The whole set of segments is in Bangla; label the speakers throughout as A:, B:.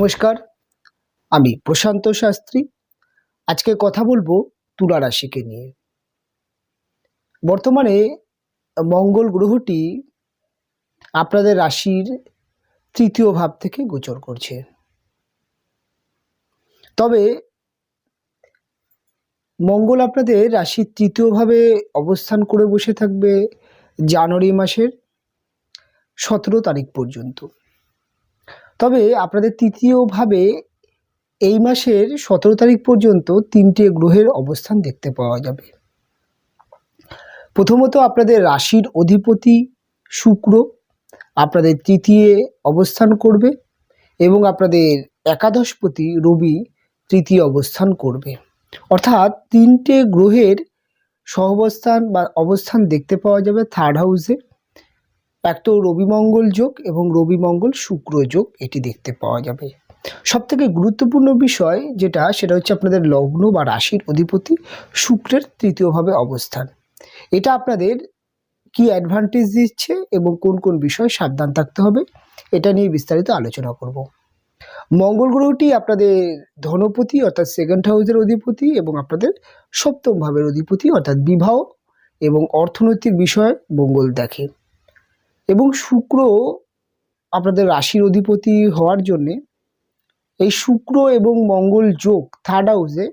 A: নমস্কার, আমি প্রশান্ত শাস্ত্রী। আজকে কথা বলবো তুলা রাশিকে নিয়ে। বর্তমানে মঙ্গল গ্রহটি আপনাদের রাশির তৃতীয় ভাব থেকে গোচর করছে। তবে মঙ্গল আপনাদের রাশির তৃতীয় ভাবে অবস্থান করে বসে থাকবে জানুয়ারি মাসের 17 তারিখ পর্যন্ত। তবে আপনাদের তৃতীয় ভাবে এই মাসের 17 তারিখ পর্যন্ত 3টে গ্রহের অবস্থান দেখতে পাওয়া যাবে। প্রথমত আপনাদের রাশির অধিপতি শুক্র আপনাদের তৃতীয় অবস্থান করবে এবং আপনাদের একাদশপতি রবি তৃতীয় অবস্থান করবে। অর্থাৎ 3টে গ্রহের সহাবস্থান বা অবস্থান দেখতে পাওয়া যাবে থার্ড হাউসে। এক তো রবি মঙ্গল যোগ এবং রবি মঙ্গল শুক্র যোগ এটি দেখতে পাওয়া যাবে। সবথেকে গুরুত্বপূর্ণ বিষয় সেটা হচ্ছে আপনাদের লগ্ন বা রাশির অধিপতি শুক্রের তৃতীয়ভাবে অবস্থান। এটা আপনাদের কি অ্যাডভান্টেজ দিচ্ছে এবং কোন কোন বিষয়ে সাবধান থাকতে হবে এটা নিয়ে বিস্তারিত আলোচনা করব। মঙ্গল গ্রহটি আপনাদের ধনপতি অর্থাৎ সেকেন্ড হাউসের অধিপতি এবং আপনাদের সপ্তম ভাবের অধিপতি অর্থাৎ বিবাহ এবং অর্থনৈতিক বিষয় মঙ্গল দেখে। এবং শুক্র আপনাদের রাশির অধিপতি হওয়ার জন্যে এই শুক্র এবং মঙ্গল যোগ থার্ড হাউসে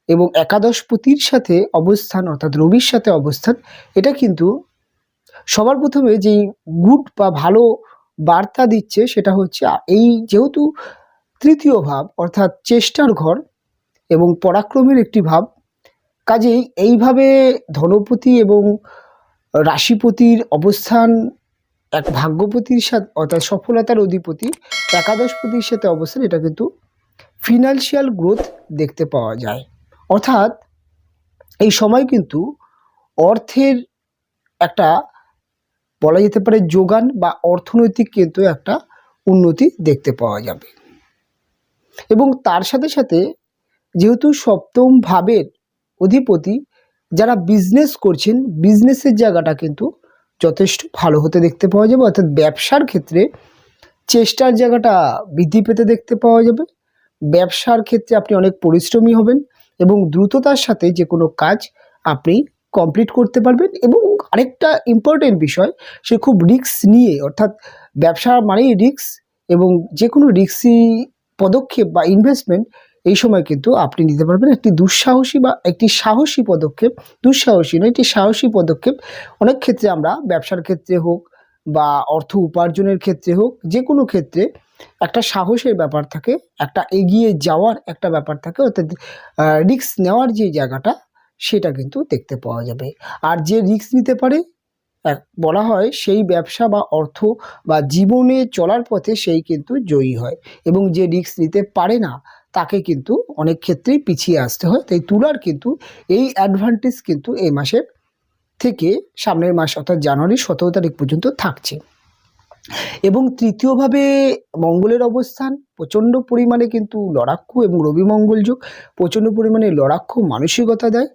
A: এবং একাদশপতির সাথে অবস্থান অর্থাৎ রবির সাথে অবস্থান, এটা কিন্তু সবার প্রথমে যেই গুড বা ভালো বার্তা দিচ্ছে সেটা হচ্ছে এই যেহেতু তৃতীয় ভাব অর্থাৎ চেষ্টার ঘর এবং পরাক্রমের একটি ভাব, কাজেই এইভাবে ধনপতি এবং রাশিপতির অবস্থান এক ভাগ্যপতির সাথে অর্থাৎ সফলতার অধিপতি একাদশপতির সাথে অবস্থান, এটা কিন্তু ফিনান্সিয়াল গ্রোথ দেখতে পাওয়া যায়। অর্থাৎ এই সময় কিন্তু অর্থের একটা বলা যেতে পারে যোগান বা অর্থনৈতিক কিন্তু একটা উন্নতি দেখতে পাওয়া যাবে। এবং তার সাথে সাথে যেহেতু সপ্তম ভাবের অধিপতি যারা বিজনেস করছেন বিজনেসের জায়গাটা কিন্তু যথেষ্ট ভালো হতে দেখতে পাওয়া যাবে। অর্থাৎ ব্যবসার ক্ষেত্রে চেষ্টার জায়গাটা বৃদ্ধি পেতে দেখতে পাওয়া যাবে। ব্যবসার ক্ষেত্রে আপনি অনেক পরিশ্রমী হবেন এবং দ্রুততার সাথে যে কোনো কাজ আপনি কমপ্লিট করতে পারবেন। এবং আরেকটা ইম্পর্টেন্ট বিষয়, সে খুব রিস্ক নিয়ে, অর্থাৎ ব্যবসা মানেই রিস্ক এবং যে কোনো রিস্কি পদক্ষেপ বা ইনভেস্টমেন্ট এই সময় কিন্তু আপনি নিতে পারবেন। একটি দুঃসাহসী বা একটি সাহসী পদক্ষেপ, দুঃসাহসী নয়, একটি সাহসী পদক্ষেপ। অনেক ক্ষেত্রে আমরা ব্যবসার ক্ষেত্রে হোক বা অর্থ উপার্জনের ক্ষেত্রে হোক, যে কোনো ক্ষেত্রে একটা সাহসের ব্যাপার থাকে, একটা এগিয়ে যাওয়ার একটা ব্যাপার থাকে, অর্থাৎ রিস্ক নেওয়ার যে জায়গাটা সেটা কিন্তু দেখতে পাওয়া যাবে। আর যে রিস্ক নিতে পারে বলা হয় সেই ব্যবসা বা অর্থ বা জীবনে চলার পথে সেই কিন্তু জয়ী হয়, এবং যে রিস্ক নিতে পারে না তাকে কিন্তু অনেক ক্ষেত্রেই পিছিয়ে আসতে হয়। তাই তুলার কিন্তু এই অ্যাডভান্টেজ কিন্তু এই মাসের থেকে সামনের মাস অর্থাৎ জানুয়ারি 17 তারিখ পর্যন্ত থাকছে। এবং তৃতীয়ভাবে মঙ্গলের অবস্থান প্রচণ্ড পরিমাণে কিন্তু লড়াক্কু এবং রবি মঙ্গল যোগ প্রচণ্ড পরিমাণে লড়াক্কু মানসিকতা দেয়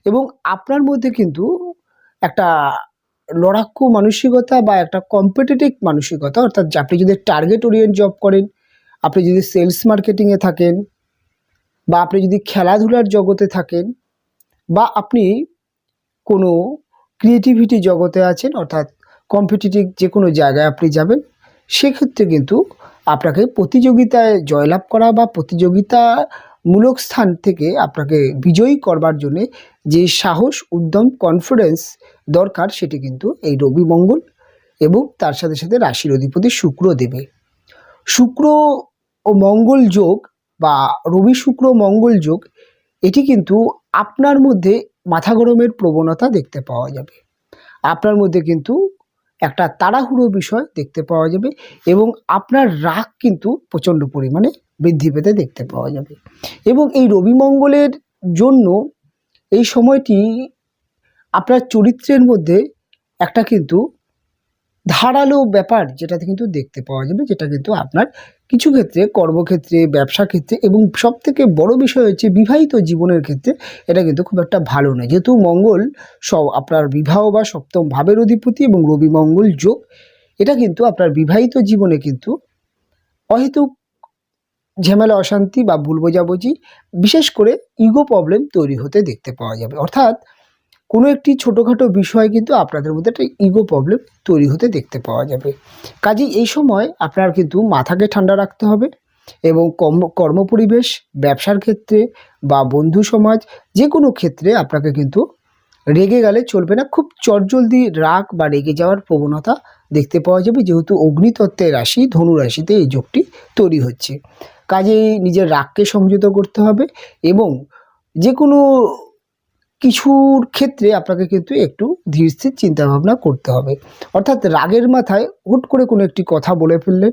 A: এবং আপনার মধ্যে কিন্তু একটা লড়াক্কু মানসিকতা বা একটা কম্পিটিটিভ মানসিকতা, অর্থাৎ আপনি যদি টার্গেট ওরিয়েন্ট জব করেন, আপনি যদি সেলস মার্কেটিংয়ে থাকেন, বা আপনি যদি খেলাধুলার জগতে থাকেন, বা আপনি কোনো ক্রিয়েটিভিটি জগতে আছেন, অর্থাৎ কম্পিটিটিভ যে কোনো জায়গায় আপনি যাবেন, সেক্ষেত্রে কিন্তু আপনাকে প্রতিযোগিতায় জয়লাভ করা বা প্রতিযোগিতামূলক স্থান থেকে আপনাকে বিজয়ী করবার জন্যে যে সাহস, উদ্যম, কনফিডেন্স দরকার সেটি কিন্তু এই রবি মঙ্গল এবং তার সাথে সাথে রাশির অধিপতি শুক্র দেবে। শুক্র ও মঙ্গল যোগ বা রবি শুক্র মঙ্গল যোগ এটি কিন্তু আপনার মধ্যে মাথা গরমের প্রবণতা দেখতে পাওয়া যাবে। আপনার মধ্যে কিন্তু একটা তাড়াহুড়ো বিষয় দেখতে পাওয়া যাবে এবং আপনার রাগ কিন্তু প্রচণ্ড পরিমাণে বৃদ্ধি পেতে দেখতে পাওয়া যাবে। এবং এই রবি মঙ্গলের জন্য এই সময়টি আপনার চরিত্রের মধ্যে একটা কিন্তু ধারালো ব্যাপার যেটাতে কিন্তু দেখতে পাওয়া যাবে, যেটা কিন্তু আপনার কিছু ক্ষেত্রে কর্মক্ষেত্রে, ব্যবসা ক্ষেত্রে এবং সবথেকে বড় বিষয় হচ্ছে বিবাহিত জীবনের ক্ষেত্রে এটা কিন্তু খুব একটা ভালো নয়। যেহেতু মঙ্গল আপনার বিবাহ বা সপ্তম ভাবের অধিপতি এবং রবি মঙ্গল যোগ, এটা কিন্তু আপনার বিবাহিত জীবনে কিন্তু অহেতুক ঝামেলা অশান্তি বা ভুল বোঝাবুঝি, বিশেষ করে ইগো প্রবলেম তৈরি হতে দেখতে পাওয়া যাবে। অর্থাৎ কোনো একটি ছোটোখাটো বিষয় কিন্তু আপনাদের মধ্যে একটা ইগো প্রবলেম তৈরি হতে দেখতে পাওয়া যাবে। কাজেই এই সময় আপনার কিন্তু মাথাকে ঠান্ডা রাখতে হবে এবং কর্মপরিবেশ, ব্যবসার ক্ষেত্রে বা বন্ধু সমাজ, যে কোনো ক্ষেত্রে আপনাকে কিন্তু রেগে গেলে চলবে না। খুব চটজলদি রাগ বা রেগে যাওয়ার প্রবণতা দেখতে পাওয়া যাবে, যেহেতু অগ্নিতত্ত্বের রাশি ধনু রাশিতে এই যোগটি তৈরি হচ্ছে। কাজেই নিজের রাগকে সংযত করতে হবে এবং যে কোনো কিছুর ক্ষেত্রে আপনাকে কিন্তু একটু ধীর স্থির চিন্তাভাবনা করতে হবে। অর্থাৎ রাগের মাথায় হুট করে কোনো একটি কথা বলে ফেললেন,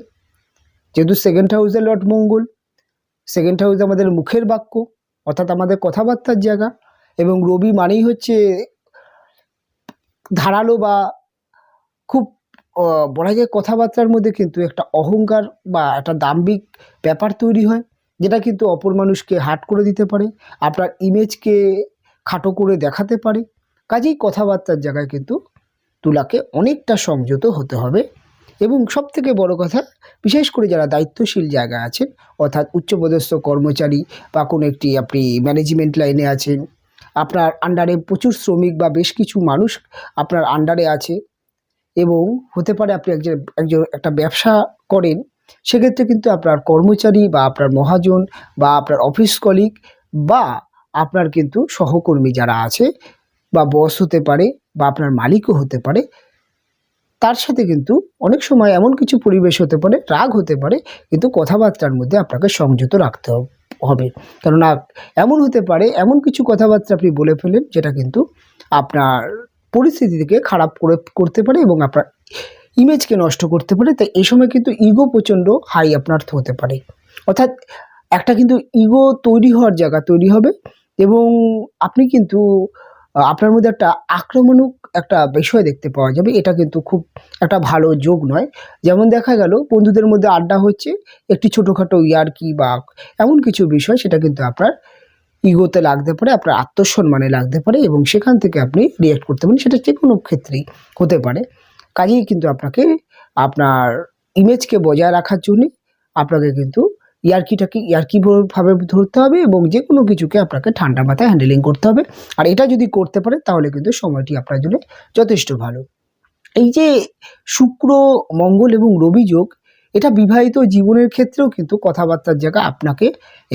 A: যেহেতু সেকেন্ড হাউসে লর্ড মঙ্গল, সেকেন্ড হাউস আমাদের মুখের বাক্য, অর্থাৎ আমাদের কথাবার্তার জায়গা, এবং রবি মানেই হচ্ছে ধারালো বা খুব বলা যায় কথাবার্তার মধ্যে কিন্তু একটা অহংকার বা একটা দাম্ভিক ব্যাপার তৈরি হয়, যেটা কিন্তু অপর মানুষকে হার্ট করে দিতে পারে, আপনার ইমেজকে খাটো করে দেখাতে পারে। কাজেই কথাবার্তার জায়গায় কিন্তু তুলাকে অনেকটা সংযত হতে হবে। এবং সবথেকে বড় কথা, বিশেষ করে যারা দায়িত্বশীল জায়গায় আছেন, অর্থাৎ উচ্চপদস্থ কর্মচারী বা কোনো একটি আপনি ম্যানেজমেন্ট লাইনে আছেন, আপনার আন্ডারে প্রচুর শ্রমিক বা বেশ কিছু মানুষ আপনার আন্ডারে আছে, এবং হতে পারে আপনি একজন একটা ব্যবসা করেন, সেক্ষেত্রে কিন্তু আপনার কর্মচারী বা আপনার মহাজন বা আপনার অফিস কলিগ বা আপনার কিন্তু সহকর্মী যারা আছে বা বস হতে পারে বা আপনার মালিকও হতে পারে, তার সাথে কিন্তু অনেক সময় এমন কিছু পরিবেশ হতে পারে, রাগ হতে পারে, কিন্তু কথাবার্তার মধ্যে আপনাকে সংযত রাখতে হবে। কেননা এমন হতে পারে এমন কিছু কথাবার্তা আপনি বলে ফেলেন যেটা কিন্তু আপনার পরিস্থিতিকে খারাপ করতে পারে এবং আপনার ইমেজকে নষ্ট করতে পারে। তাই এই সময় কিন্তু ইগো প্রচণ্ড হাই আপনার হতে পারে। অর্থাৎ একটা কিন্তু ইগো তৈরি হওয়ার জায়গা তৈরি হবে এবং আপনি কিন্তু আপনার মধ্যে একটা আক্রমণক একটা বিষয় দেখতে পাওয়া যাবে। এটা কিন্তু খুব একটা ভালো যোগ নয়। যেমন দেখা গেল বন্ধুদের মধ্যে আড্ডা হচ্ছে, একটি ছোটোখাটো ইয়ার্কি বা এমন কিছু বিষয়, সেটা কিন্তু আপনার ইগোতে লাগতে পারে, আপনার আত্মসম্মানে লাগতে পারে এবং সেখান থেকে আপনি রিঅ্যাক্ট করতে পারেন। সেটা যে কোনো ক্ষেত্রেই হতে পারে। কাজেই কিন্তু আপনাকে আপনার ইমেজকে বজায় রাখার জন্যে আপনাকে কিন্তু ইয়ার্কিভাবে ধরতে হবে এবং যে কোনো কিছুকে আপনাকে ঠান্ডা মাথায় হ্যান্ডেলিং করতে হবে। আর এটা যদি করতে পারেন তাহলে কিন্তু সময়টি আপনার জন্য যথেষ্ট ভালো। এই যে শুক্র, মঙ্গল এবং রবি যোগ, এটা বিবাহিত জীবনের ক্ষেত্রেও কিন্তু কথাবার্তার জায়গা আপনাকে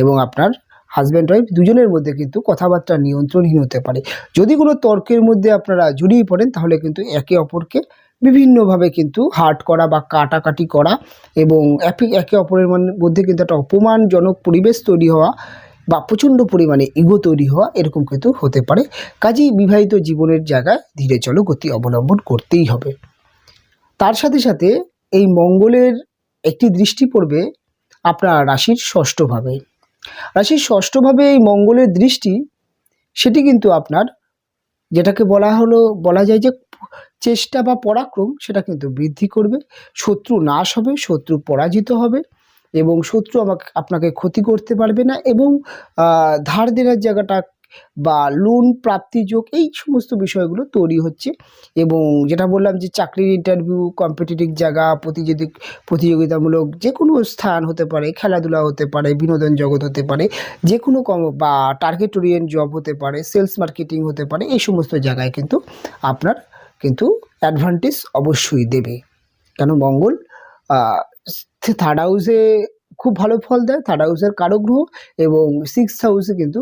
A: এবং আপনার হাজব্যান্ড ওয়াইফ দুজনের মধ্যে কিন্তু কথাবার্তা নিয়ন্ত্রণহীন হতে পারে। যদি কোনো তর্কের মধ্যে আপনারা জড়িয়ে পড়েন তাহলে কিন্তু একে অপরকে বিভিন্নভাবে কিন্তু হার্ট করা বা কাটাকাটি করা এবং একে অপরের মধ্যে কিন্তু একটা অপমানজনক পরিবেশ তৈরি হওয়া বা প্রচণ্ড পরিমাণে ইগো তৈরি হওয়া, এরকম কিন্তু হতে পারে। কাজেই বিবাহিত জীবনের জায়গায় ধীরে চলো গতি অবলম্বন করতেই হবে। তার সাথে সাথে এই মঙ্গলের একটি দৃষ্টি পড়বে আপনার রাশির ষষ্ঠভাবে। রাশির ষষ্ঠভাবে এই মঙ্গলের দৃষ্টি, সেটি কিন্তু আপনার যেটাকে বলা যায় যে চেষ্টা বা পরাক্রম, সেটা কিন্তু বৃদ্ধি করবে। শত্রু নাশ হবে, শত্রু পরাজিত হবে এবং শত্রু আপনাকে ক্ষতি করতে পারবে না এবং ধার দেনার জায়গাটা বা লোন প্রাপ্তি যোগ, এই সমস্ত বিষয়গুলো তৈরি হচ্ছে। এবং যেটা বললাম যে চাকরির ইন্টারভিউ, কম্পিটিটিভ জায়গা, প্রতিযোগিতামূলক যে কোনো স্থান হতে পারে, খেলাধুলা হতে পারে, বিনোদন জগৎ হতে পারে, যে কোনো বা টার্গেট ওরিয়েন্ট জব হতে পারে, সেলস মার্কেটিং হতে পারে, এই সমস্ত জায়গায় কিন্তু আপনার কিন্তু অ্যাডভান্টেজ অবশ্যই দেবে। কেন মঙ্গল থার্ড হাউসে খুব ভালো ফল দেয়, থার্ড হাউসের কারক গ্রহ, এবং সিক্সথ হাউসে কিন্তু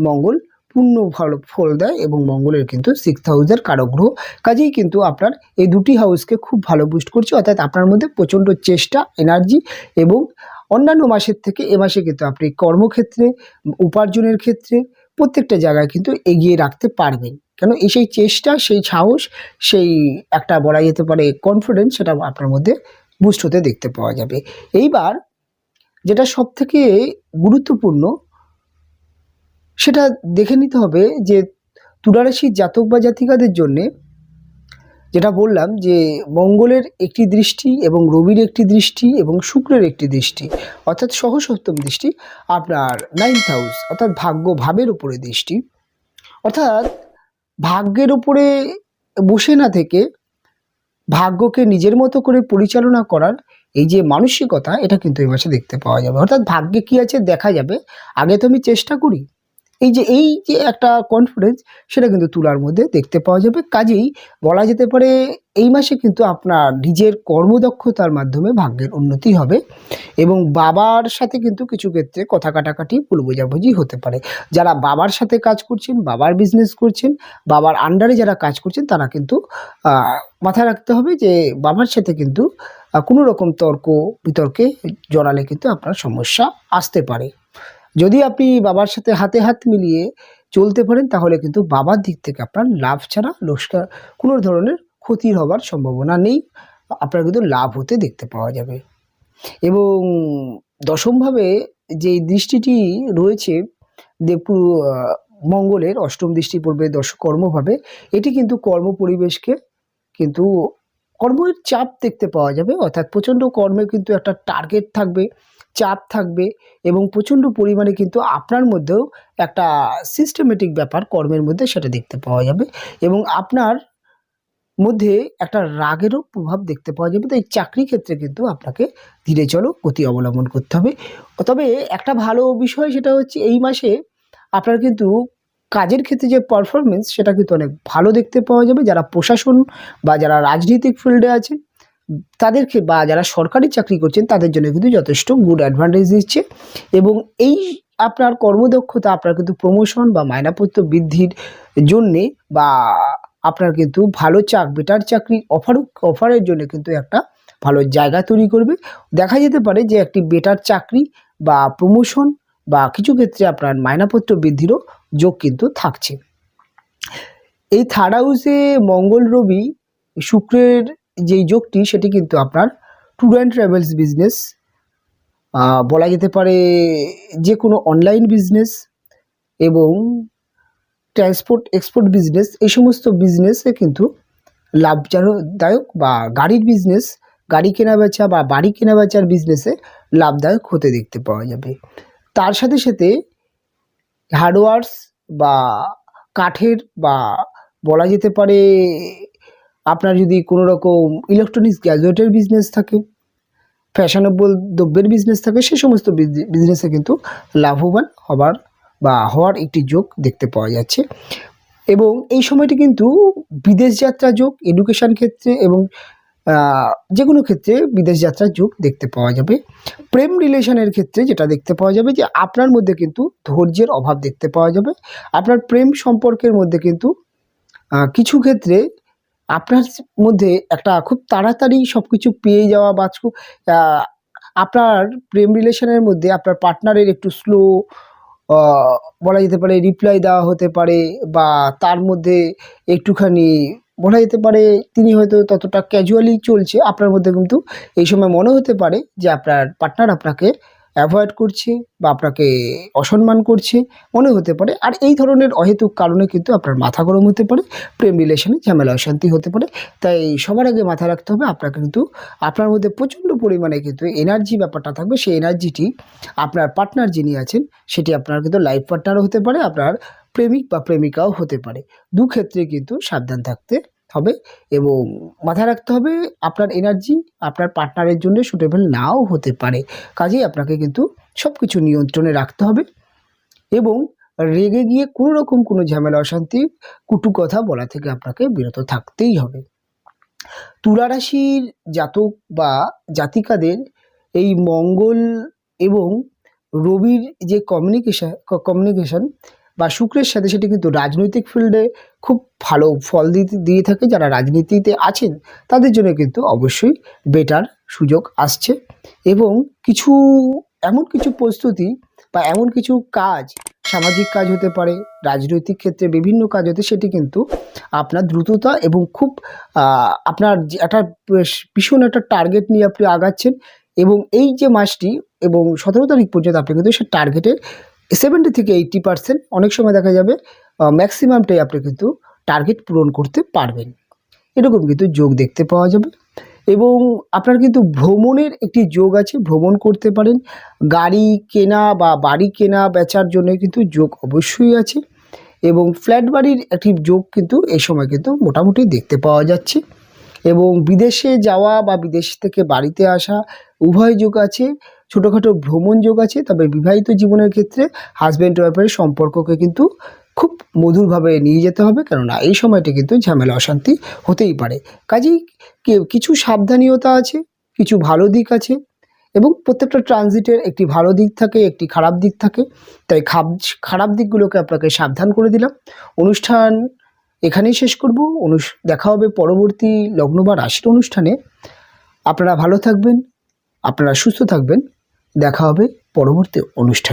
A: মঙ্গল পূর্ণ ভালো ফল দেয় এবং মঙ্গলের কিন্তু সিক্সথ হাউসের কারক গ্রহ। কাজেই কিন্তু আপনার এই দুটি হাউসকে খুব ভালো বুস্ট করছে। অর্থাৎ আপনার মধ্যে প্রচণ্ড চেষ্টা, এনার্জি এবং অন্যান্য মাসের থেকে এ মাসে কিন্তু আপনি কর্মক্ষেত্রে, উপার্জনের ক্ষেত্রে প্রত্যেকটা জায়গায় কিন্তু এগিয়ে রাখতে পারবেন। কেন সেই চেষ্টা, সেই সাহস, সেই একটা বলা যেতে পারে কনফিডেন্স, সেটা আপনার মধ্যে বুস্ট হতে দেখতে পাওয়া যাবে। এইবার যেটা সবথেকে গুরুত্বপূর্ণ, সেটা দেখে নিতে হবে যে তুলা রাশির জাতক বা জাতিকাদের জন্যে, যেটা বললাম যে মঙ্গলের একটি দৃষ্টি এবং রবির একটি দৃষ্টি এবং শুক্রের একটি দৃষ্টি, অর্থাৎ সহসপ্তম দৃষ্টি আপনার নাইন্থ হাউস, অর্থাৎ ভাগ্য ভাবের উপরে দৃষ্টি। অর্থাৎ ভাগ্যের উপরে বসে না থেকে ভাগ্যকে নিজের মতো করে পরিচালনা করার এই যে মানসিকতা, এটা কিন্তু এই মাসে দেখতে পাওয়া যাবে। অর্থাৎ ভাগ্যে কি আছে দেখা যাবে, আগে তো আমি চেষ্টা করি, এই যে একটা কনফিডেন্স, সেটা কিন্তু তুলার মধ্যে দেখতে পাওয়া যাবে। কাজেই বলা যেতে পারে এই মাসে কিন্তু আপনার নিজের কর্মদক্ষতার মাধ্যমে ভাগ্যের উন্নতি হবে এবং বাবার সাথে কিন্তু কিছু ক্ষেত্রে কথা কাটাকাটি, ভুল বোঝাবুঝি হতে পারে। যারা বাবার সাথে কাজ করছেন, বাবার বিজনেস করছেন, বাবার আন্ডারে যারা কাজ করছেন, তারা কিন্তু মাথায় রাখতে হবে যে বাবার সাথে কিন্তু কোনো রকম তর্ক বিতর্কে জড়ালে কিন্তু আপনার সমস্যা আসতে পারে। যদি আপনি বাবার সাথে হাতে হাত মিলিয়ে চলতে পারেন, তাহলে কিন্তু বাবার দিক থেকে আপনার লাভ ছাড়া লোকসান, কোনো ধরনের ক্ষতির হবার সম্ভাবনা নেই, আপনার কিন্তু লাভ হতে দেখতে পাওয়া যাবে। এবং দশমভাবে যে দৃষ্টিটি রয়েছে দেবপুর মঙ্গলের অষ্টম দৃষ্টি পড়বে কর্মভাবে, এটি কিন্তু কর্ম পরিবেশকে কিন্তু কর্মের চাপ দেখতে পাওয়া যাবে। অর্থাৎ প্রচণ্ড কর্মে কিন্তু একটা টার্গেট থাকবে, চাপ থাকবে এবং প্রচণ্ড পরিমাণে কিন্তু আপনার মধ্যেও একটা সিস্টেমেটিক ব্যাপার কর্মের মধ্যে সেটা দেখতে পাওয়া যাবে এবং আপনার মধ্যে একটা রাগেরও প্রভাব দেখতে পাওয়া যাবে। তাই চাকরি ক্ষেত্রে কিন্তু আপনাকে ধীরে চলো গতি অবলম্বন করতে হবে। তবে একটা ভালো বিষয় সেটা হচ্ছে এই মাসে আপনার কিন্তু কাজের ক্ষেত্রে যে পারফরমেন্স, সেটা কিন্তু অনেক ভালো দেখতে পাওয়া যাবে। যারা প্রশাসন বা যারা রাজনৈতিক ফিল্ডে আছেন তাদেরকে, বা যারা সরকারি চাকরি করছেন তাদের জন্য কিন্তু যথেষ্ট গুড অ্যাডভান্টেজ দিচ্ছে এবং এই আপনার কর্মদক্ষতা আপনার কিন্তু প্রমোশন বা মাইনাপত্র বৃদ্ধির জন্যে বা আপনার কিন্তু ভালো বেটার চাকরির অফারের জন্য কিন্তু একটা ভালো জায়গা তৈরি করবে। দেখা যেতে পারে যে একটি বেটার চাকরি বা প্রমোশন বা কিছু ক্ষেত্রে আপনার মাইনাপত্র বৃদ্ধিরও যোগ কিন্তু থাকছে। এই থার্ড হাউসে মঙ্গল রবি শুক্রের যেই যোগটি, সেটি কিন্তু আপনার ট্যুর অ্যান্ড ট্রাভেলস বিজনেস, বলা যেতে পারে যে কোনো অনলাইন বিজনেস এবং ট্রান্সপোর্ট এক্সপোর্ট বিজনেস, এই সমস্ত বিজনেসে কিন্তু লাভদায়ক, বা গাড়ির বিজনেস, গাড়ি কেনা বেচা বা বাড়ি কেনা বেচার বিজনেসে লাভদায়ক হতে দেখতে পাওয়া যাবে। তার সাথে সাথে হার্ডওয়ার্স বা কাঠের, বা বলা যেতে পারে আপনার যদি কোনো রকম ইলেকট্রনিক্স গ্যাজেটের বিজনেস থাকে, ফ্যাশনেবল দ্রব্যের বিজনেস থাকে, সে সমস্ত বিজনেসে কিন্তু লাভবান হওয়ার একটি যোগ দেখতে পাওয়া যাচ্ছে। এবং এই সময়টি কিন্তু বিদেশ যাত্রা যোগ, এডুকেশন ক্ষেত্রে এবং যে কোনো ক্ষেত্রে বিদেশ যাত্রার যোগ দেখতে পাওয়া যাবে। প্রেম রিলেশনের ক্ষেত্রে যেটা দেখতে পাওয়া যাবে যে আপনার মধ্যে কিন্তু ধৈর্যের অভাব দেখতে পাওয়া যাবে। আপনার প্রেম সম্পর্কের মধ্যে কিন্তু কিছু ক্ষেত্রে আপনার মধ্যে একটা খুব তাড়াতাড়ি সব কিছু পেয়ে যাওয়া, বা আপনার প্রেম রিলেশনের মধ্যে আপনার পার্টনারের একটু স্লো, বলা যেতে পারে রিপ্লাই দেওয়া হতে পারে, বা তার মধ্যে একটুখানি বলা যেতে পারে তিনি হয়তো ততটা ক্যাজুয়ালি চলছে, আপনার মধ্যে কিন্তু এই সময় মনে হতে পারে যে আপনার পার্টনার আপনাকে অ্যাভয়েড করছে বা আপনাকে অসম্মান করছে, মনে হতে পারে। আর এই ধরনের অহেতুক কারণে কিন্তু আপনার মাথা গরম হতে পারে, প্রেম রিলেশনে ঝামেলা অশান্তি হতে পারে। তাই সবার আগে মাথায় রাখতে হবে আপনাকে কিন্তু আপনার মধ্যে প্রচণ্ড পরিমাণে কিন্তু এনার্জি ব্যাপারটা থাকবে। সেই এনার্জিটি আপনার পার্টনার যিনি আছেন, সেটি আপনার কিন্তু লাইফ পার্টনারও হতে পারে, আপনার প্রেমিক বা প্রেমিকাও হতে পারে। দু ক্ষেত্রে কিন্তু সাবধান থাকতে হবে এবং মাথায় রাখতে হবে আপনার এনার্জি আপনার পার্টনারের জন্য সুটেবল নাও হতে পারে। কাজেই আপনাকে কিন্তু সব কিছু নিয়ন্ত্রণে রাখতে হবে এবং রেগে গিয়ে কোনো রকম কোনো ঝামেলা অশান্তি কুটু কথা বলা থেকে আপনাকে বিরত থাকতেই হবে। তুলা রাশির জাতক বা জাতিকাদের এই মঙ্গল এবং রবির যে কমিউনিকেশন বা শুক্রের সাথে, সেটি কিন্তু রাজনৈতিক ফিল্ডে খুব ভালো ফল দিয়ে থাকে। যারা রাজনীতিতে আছেন তাদের জন্য কিন্তু অবশ্যই বেটার সুযোগ আসছে এবং এমন কিছু প্রস্তুতি বা এমন কিছু কাজ, সামাজিক কাজ হতে পারে, রাজনৈতিক ক্ষেত্রে বিভিন্ন কাজ হতে, সেটি কিন্তু আপনার দ্রুততা এবং খুব আপনার যে একটা ভীষণ একটা টার্গেট নিয়ে আপনি আগাচ্ছেন এবং এই যে মাসটি এবং 17 তারিখ পর্যন্ত আপনি কিন্তু সে টার্গেটের 70 থেকে 80%, অনেক সময় দেখা যাবে ম্যাক্সিমামটাই আপনি কিন্তু টার্গেট পূরণ করতে পারবেন, এরকম কিন্তু যোগ দেখতে পাওয়া যাবে। এবং আপনার কিন্তু ভ্রমণের একটি যোগ আছে, ভ্রমণ করতে পারেন। গাড়ি কেনা বা বাড়ি কেনা বেচার জন্য কিন্তু যোগ অবশ্যই আছে এবং ফ্ল্যাট বাড়ির একটি যোগ কিন্তু এই সময় কিন্তু মোটামুটি দেখতে পাওয়া যাচ্ছে। এবং বিদেশে যাওয়া বা বিদেশ থেকে বাড়িতে আসা উভয় যোগ আছে। ছোটোখাটো ভ্রমণ যোগ আছে। তবে বিবাহিত জীবনের ক্ষেত্রে হাজব্যান্ড ওয়াইফের সম্পর্ককে কিন্তু খুব মধুরভাবে নিয়ে যেতে হবে, কেননা এই সময়টা কিন্তু ঝামেলা অশান্তি হতেই পারে। কাজেই কিছু সাবধানীয়তা আছে, কিছু ভালো দিক আছে, এবং প্রত্যেকটা ট্রানজিটের একটি ভালো দিক থাকে, একটি খারাপ দিক থাকে। তাই খারাপ দিকগুলোকে আপনাকে সাবধান করে দিলাম। অনুষ্ঠান এখানেই শেষ করব। দেখা হবে পরবর্তী লগ্ন বা রাশির অনুষ্ঠানে। আপনারা ভালো থাকবেন, আপনারা সুস্থ থাকবেন। দেখা হবে পরবর্তী অনুষ্ঠানে।